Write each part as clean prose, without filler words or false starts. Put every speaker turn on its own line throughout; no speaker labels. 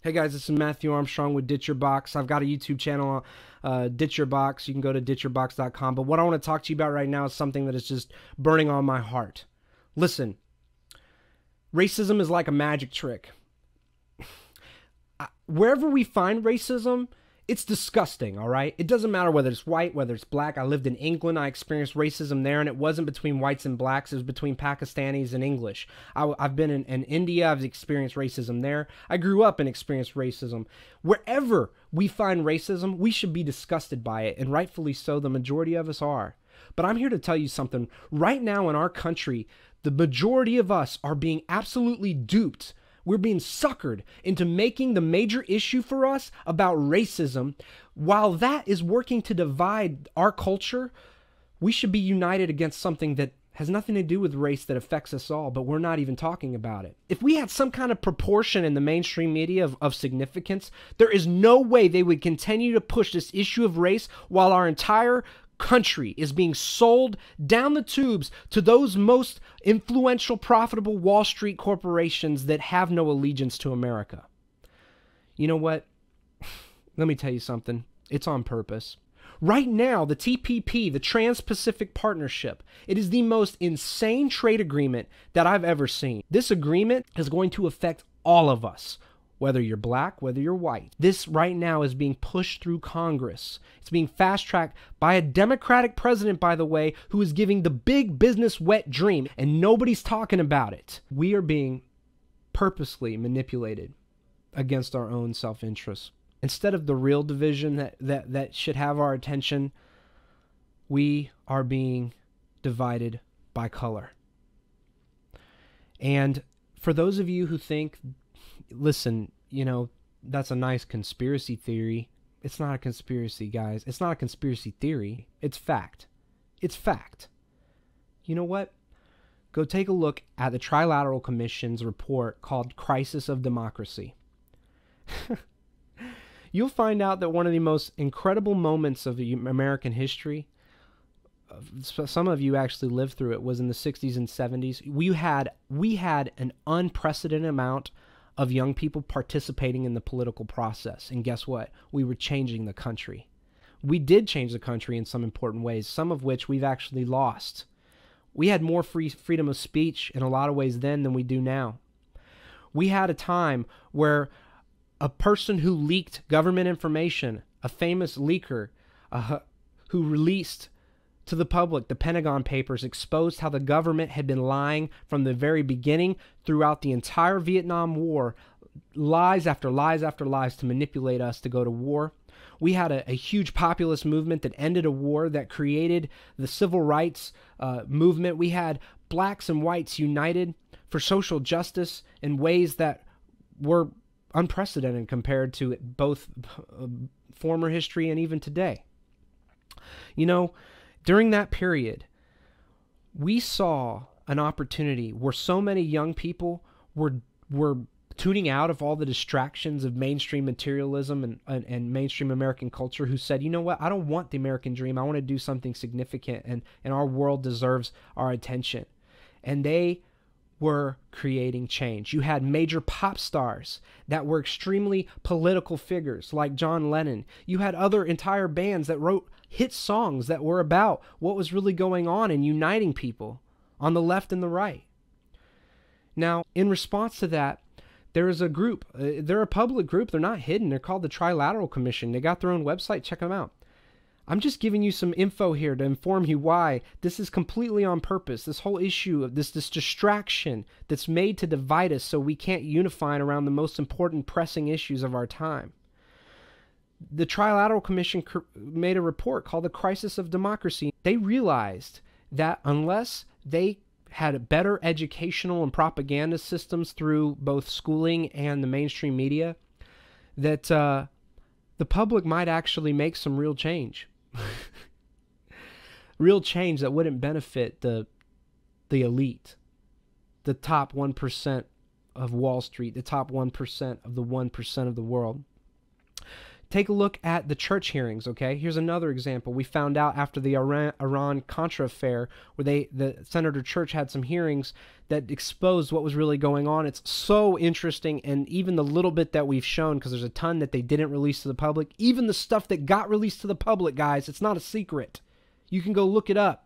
Hey guys, this is Matthew Armstrong with Ditch Your Box. I've got a YouTube channel, Ditch Your Box. You can go to ditchyourbox.com. But what I want to talk to you about right now is something that is just burning on my heart. Listen, racism is like a magic trick. Wherever we find racism, it's disgusting, all right? It doesn't matter whether it's white, whether it's black. I lived in England. I experienced racism there, and it wasn't between whites and blacks. It was between Pakistanis and English. I've been in India. I've experienced racism there. I grew up and experienced racism. Wherever we find racism, we should be disgusted by it, and rightfully so. The majority of us are. But I'm here to tell you something. Right now in our country, the majority of us are being absolutely duped. We're being suckered into making the major issue for us about racism. While that is working to divide our culture, we should be united against something that has nothing to do with race that affects us all, but we're not even talking about it. If we had some kind of proportion in the mainstream media of significance, there is no way they would continue to push this issue of race while our entire country is being sold down the tubes to those most influential, profitable Wall Street corporations that have no allegiance to America. You know what? Let me tell you something. It's on purpose. Right now, the TPP, the Trans-Pacific Partnership, it is the most insane trade agreement that I've ever seen. This agreement is going to affect all of us. Whether you're black, whether you're white. This right now is being pushed through Congress. It's being fast-tracked by a Democratic president, by the way, who is giving the big business wet dream, and nobody's talking about it. We are being purposely manipulated against our own self-interest. Instead of the real division that should have our attention, we are being divided by color. And for those of you who think, listen, you know, that's a nice conspiracy theory. It's not a conspiracy, guys. It's not a conspiracy theory. It's fact. It's fact. You know what? Go take a look at the Trilateral Commission's report called Crisis of Democracy. You'll find out that one of the most incredible moments of American history, some of you actually lived through it, was in the 60s and 70s. We had an unprecedented amount of young people participating in the political process. And guess what? We were changing the country. We did change the country in some important ways, some of which we've actually lost. We had more freedom of speech in a lot of ways then than we do now. We had a time where a person who leaked government information, a famous leaker who released to the public the Pentagon Papers, exposed how the government had been lying from the very beginning throughout the entire Vietnam War, lies after lies after lies to manipulate us to go to war. We had a huge populist movement that ended a war, that created the civil rights movement. We had blacks and whites united for social justice in ways that were unprecedented compared to both former history and even today. You know, during that period, we saw an opportunity where so many young people were tuning out of all the distractions of mainstream materialism and mainstream American culture, who said, you know what, I don't want the American dream. I want to do something significant, and our world deserves our attention. And they were creating change. You had major pop stars that were extremely political figures like John Lennon. You had other entire bands that wrote hit songs that were about what was really going on and uniting people on the left and the right. Now, in response to that, there is a group. They're a public group. They're not hidden. They're called the Trilateral Commission. They got their own website. Check them out. I'm just giving you some info here to inform you why this is completely on purpose. This whole issue of this distraction that's made to divide us so we can't unify around the most important pressing issues of our time. The Trilateral Commission made a report called the Crisis of Democracy. They realized that unless they had better educational and propaganda systems through both schooling and the mainstream media, that the public might actually make some real change. Real change that wouldn't benefit the elite, the top 1% of Wall Street, the top 1% of the 1% of the world. Take a look at the church hearings, okay? Here's another example. We found out after the Iran-Contra affair where the Senator Church had some hearings that exposed what was really going on. It's so interesting, and even the little bit that we've shown, because there's a ton that they didn't release to the public, even the stuff that got released to the public, guys, it's not a secret. You can go look it up.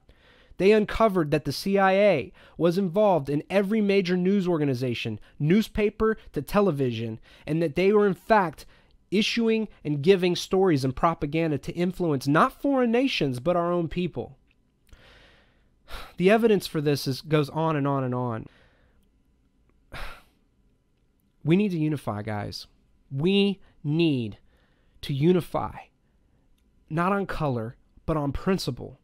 They uncovered that the CIA was involved in every major news organization, newspaper to television, and that they were in fact issuing and giving stories and propaganda to influence not foreign nations, but our own people. The evidence for this goes on and on and on. We need to unify, guys. We need to unify, not on color, but on principle.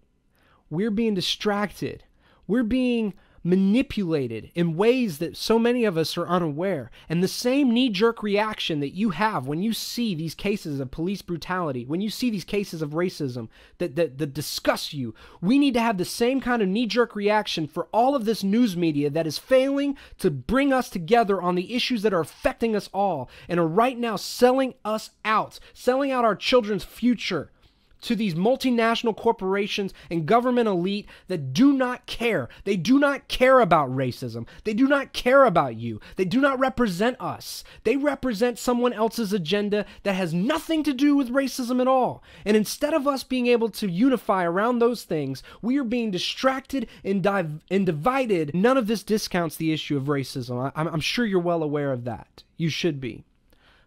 We're being distracted. We're being manipulated in ways that so many of us are unaware. And the same knee-jerk reaction that you have when you see these cases of police brutality, when you see these cases of racism that disgust you, we need to have the same kind of knee-jerk reaction for all of this news media that is failing to bring us together on the issues that are affecting us all and are right now selling us out, selling out our children's future to these multinational corporations and government elite that do not care. They do not care about racism. They do not care about you. They do not represent us. They represent someone else's agenda that has nothing to do with racism at all. And instead of us being able to unify around those things, we are being distracted and divided. None of this discounts the issue of racism. I'm sure you're well aware of that. You should be.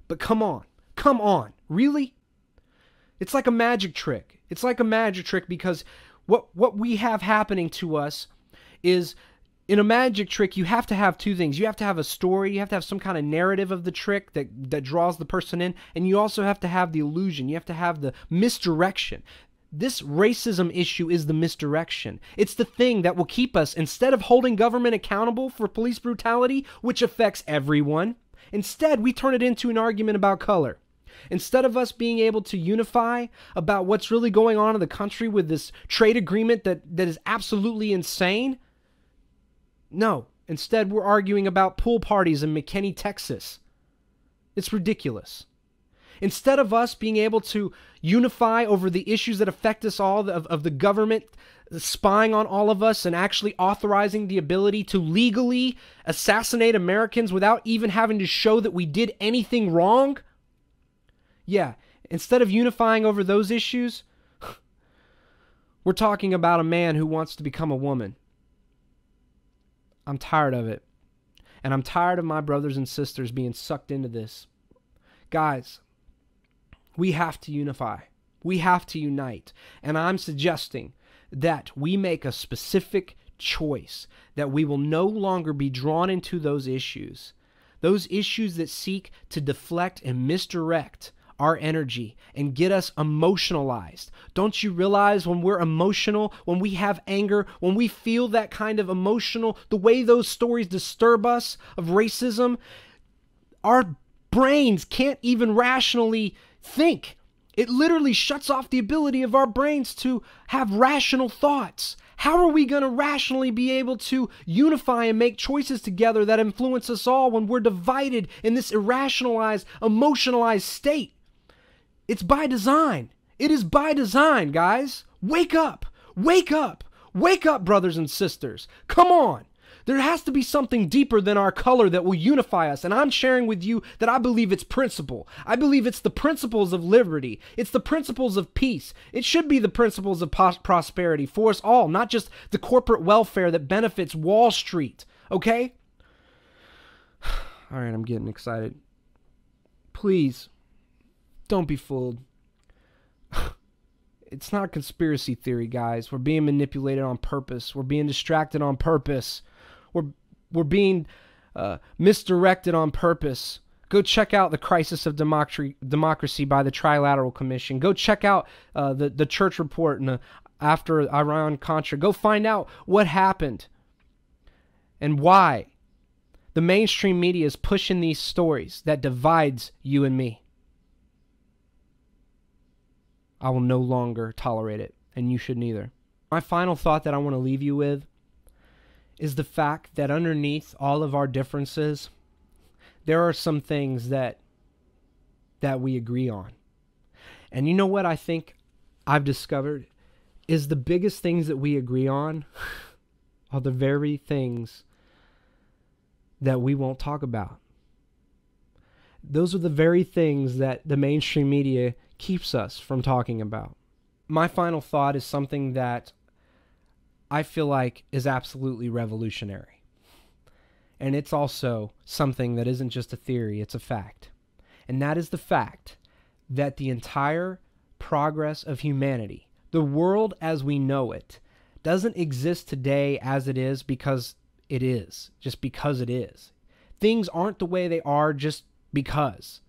But come on. Come on. Really? It's like a magic trick. It's like a magic trick because what we have happening to us is, in a magic trick, you have to have two things. You have to have a story. You have to have some kind of narrative of the trick that draws the person in. And you also have to have the illusion. You have to have the misdirection. This racism issue is the misdirection. It's the thing that will keep us, instead of holding government accountable for police brutality, which affects everyone, instead we turn it into an argument about color. Instead of us being able to unify about what's really going on in the country with this trade agreement that is absolutely insane, no. Instead, we're arguing about pool parties in McKinney, Texas. It's ridiculous. Instead of us being able to unify over the issues that affect us all, of the government spying on all of us and actually authorizing the ability to legally assassinate Americans without even having to show that we did anything wrong, yeah, instead of unifying over those issues, we're talking about a man who wants to become a woman. I'm tired of it. And I'm tired of my brothers and sisters being sucked into this. Guys, we have to unify. We have to unite. And I'm suggesting that we make a specific choice, that we will no longer be drawn into those issues that seek to deflect and misdirect our energy and get us emotionalized. Don't you realize when we're emotional, when we have anger, when we feel that kind of emotional, the way those stories disturb us of racism, our brains can't even rationally think. It literally shuts off the ability of our brains to have rational thoughts. How are we going to rationally be able to unify and make choices together that influence us all when we're divided in this irrationalized, emotionalized state? It's by design. It is by design, guys. Wake up. Wake up. Wake up, brothers and sisters. Come on. There has to be something deeper than our color that will unify us. And I'm sharing with you that I believe it's principle. I believe it's the principles of liberty. It's the principles of peace. It should be the principles of prosperity for us all, not just the corporate welfare that benefits Wall Street. Okay? All right, I'm getting excited. Please, don't be fooled. It's not conspiracy theory, guys. We're being manipulated on purpose. We're being distracted on purpose. We're being misdirected on purpose. Go check out The Crisis of Democracy by the Trilateral Commission. Go check out the Church Report after Iran-Contra. Go find out what happened and why the mainstream media is pushing these stories that divides you and me. I will no longer tolerate it, and you should neither. My final thought that I want to leave you with is the fact that underneath all of our differences, there are some things that we agree on. And you know what I think I've discovered is the biggest things that we agree on are the very things that we won't talk about. Those are the very things that the mainstream media keeps us from talking about. My final thought is something that I feel like is absolutely revolutionary. And it's also something that isn't just a theory, it's a fact. And that is the fact that the entire progress of humanity, the world as we know it, doesn't exist today as it is because it is, just because it is. Things aren't the way they are just because.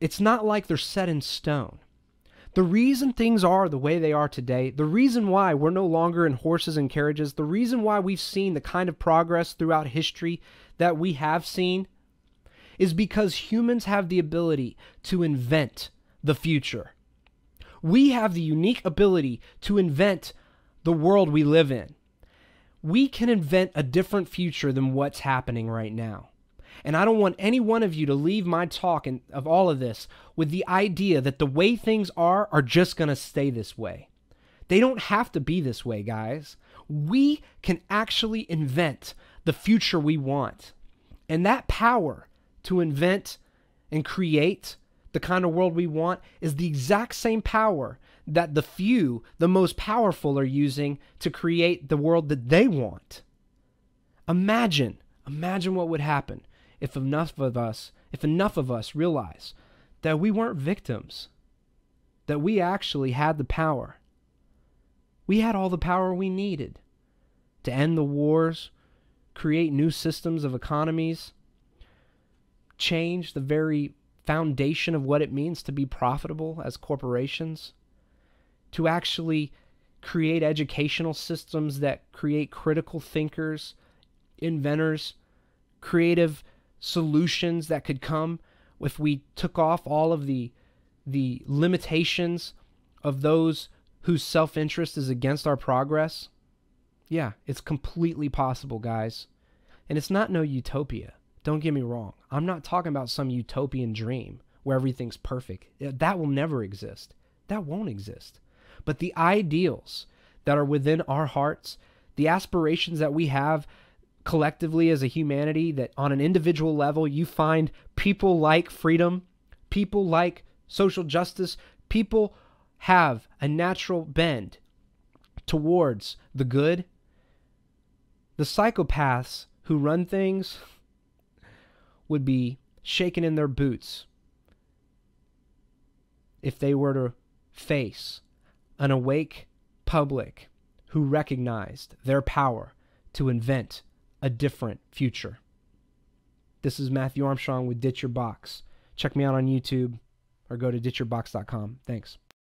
It's not like they're set in stone. The reason things are the way they are today, the reason why we're no longer in horses and carriages, the reason why we've seen the kind of progress throughout history that we have seen, is because humans have the ability to invent the future. We have the unique ability to invent the world we live in. We can invent a different future than what's happening right now. And I don't want any one of you to leave my talk and of all of this with the idea that the way things are just going to stay this way. They don't have to be this way, guys. We can actually invent the future we want. And that power to invent and create the kind of world we want is the exact same power that the few, the most powerful, are using to create the world that they want. Imagine what would happen if enough of us realize that we weren't victims, that we actually had the power. We had all the power we needed to end the wars, create new systems of economies, change the very foundation of what it means to be profitable as corporations, to actually create educational systems that create critical thinkers, inventors, creative solutions that could come if we took off all of the limitations of those whose self-interest is against our progress. Yeah, it's completely possible, guys. And it's not no utopia. Don't get me wrong. I'm not talking about some utopian dream where everything's perfect. That will never exist. That won't exist. But the ideals that are within our hearts, the aspirations that we have collectively as a humanity, that on an individual level you find people like freedom, people like social justice, people have a natural bend towards the good. The psychopaths who run things would be shaken in their boots if they were to face an awake public who recognized their power to invent a different future. This is Matthew Armstrong with Ditch Your Box. Check me out on YouTube or go to ditchyourbox.com. Thanks.